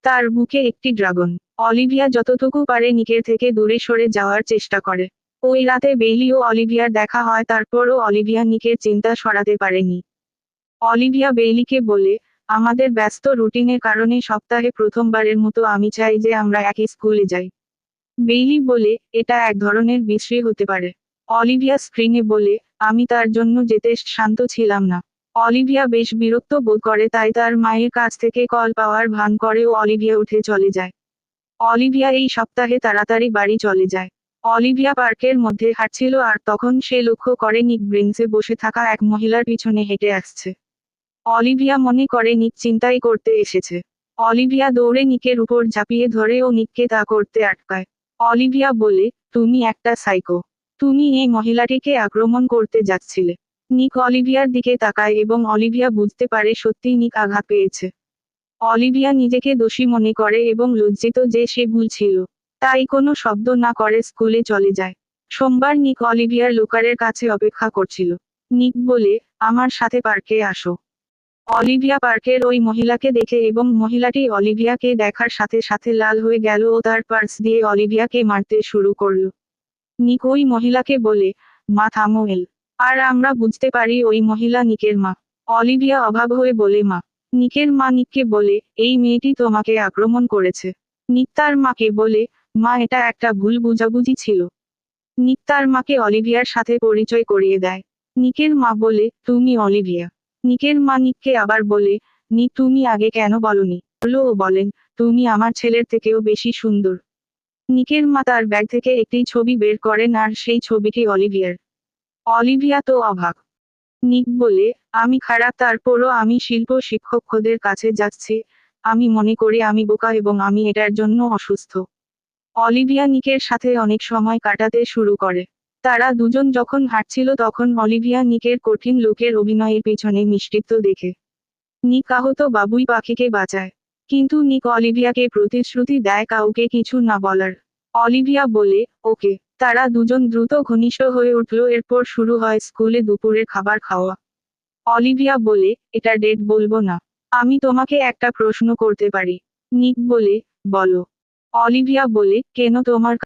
তার বুকে একটি ড্রাগন। অলিভিয়া যতটুকু পারে নিকের থেকে দূরে সরে যাওয়ার চেষ্টা করে। ওই রাতে বেইলি ও অলিভিয়ার দেখা হয়, তারপরও অলিভিয়া নিকের চিন্তা সরাতে পারেনি। অলিভিয়া বেইলিকে বলে, আমাদের ব্যস্ত রুটিনের কারণে সপ্তাহে প্রথমবারের মতো আমি চাই যে আমরা একই স্কুলে যাই। বেইলি বলে, এটা এক ধরনের বিশ্রী হতে পারে। অলিভিয়া স্ক্রিনে বলে, আমি তার জন্য যেতে শান্ত ছিলাম না। অলিভিয়া বেশ বিরক্ত বোধ করে, তাই তার মায়ের কাছ থেকে কল পাওয়ার ভান করে ও অলিভিয়া উঠে চলে যায়। অলিভিয়া এই সপ্তাহে তাড়াতাড়ি বাড়ি চলে যায়। অলিভিয়া পার্কের মধ্যে হাঁটছিল আর তখন সে লক্ষ্য করে নিক ব্রেঞ্চে বসে থাকা এক মহিলার পিছনে হেঁটে আসছে। অলিভিয়া মনে করে নিক চিন্তাই করতে এসেছে। অলিভিয়া দৌড়ে নিকের উপর ঝাঁপিয়ে ধরে ও নিককে তা করতে আটকায়। অলিভিয়া বলে, তুমি একটা সাইকো। তুমি এই মহিলাটিকে আক্রমণ করতে যাচ্ছিলে। নিক অলিভিয়ার দিকে তাকায় এবং অলিভিয়া বুঝতে পারে সত্যিই নিক আঘাত পেয়েছে। অলিভিয়া নিজেকে দোষী মনে করে এবং লজ্জিত যে সে ভুল ছিল। তাই কোনো শব্দ না করে স্কুলে চলে যায়। সোমবার নিক অলিভিয়ার লোকারের কাছে অপেক্ষা করছিল। নিক বলে, আমার সাথে পার্কে আসো। অলিভিয়া পার্কের ওই মহিলাকে দেখে এবং মহিলাটি অলিভিয়াকে দেখার সাথে সাথে লাল হয়ে গেল ও তার পার্স দিয়ে অলিভিয়াকে মারতে শুরু করল। নিক ওই মহিলাকে বলে, মা থামো এল। আর আমরা বুঝতে পারি ওই মহিলা নিকের মা। অলিভিয়া অবাক হয়ে বলে, মা? নিকের মা নিককে বলে, এই মেয়েটি তোমাকে আক্রমণ করেছে। নিক তার মাকে বলে, মা এটা একটা ভুল বুঝাবুঝি ছিল। নিক তার মাকে অলিভিয়ার সাথে পরিচয় করিয়ে দেয়। নিকের মা বলে, তুমি অলিভিয়া। নিকের মা নিককে আবার বলে, নিক তুমি আগে কেন বলনি? ও বলেন, তুমি আমার ছেলের থেকেও বেশি সুন্দর। নিকের মা তার ব্যাগ থেকে একটি ছবি বের করেন আর সেই ছবিটি অলিভিয়ার। অলিভিয়া তো অবাক। নিক বলে, আমি খারাপ, তারপরও আমি শিল্প শিক্ষকদের কাছে যাচ্ছি। আমি মনে করি আমি বোকা এবং আমি এটার জন্য অসুস্থ। অলিভিয়া নিকের সাথে অনেক সময় কাটাতে শুরু করে। তারা দুজন যখন হাঁটছিল তখন অলিভিয়া নিকের কঠিন লোকের অভিনয়ের পেছনে মিষ্টিত্ব দেখে। নিক আহত বাবুই পাখিকে বাঁচায়। কিন্তু নিক অলিভিয়াকে প্রতিশ্রুতি দেয় কাউকে কিছু না বলার। অলিভিয়া বলে, ওকে। তারা দুজন দ্রুত ঘনিষ্ঠ হয়ে উঠল। এরপর শুরু হয় স্কুলে দুপুরের খাবার খাওয়া। অলিভিয়া বলে, এটা ডেট বলবো না। আমি তোমাকে একটা প্রশ্ন করতে পারি? নিক বলে, বলো। অলিভিয়া বলে, কেন তোমার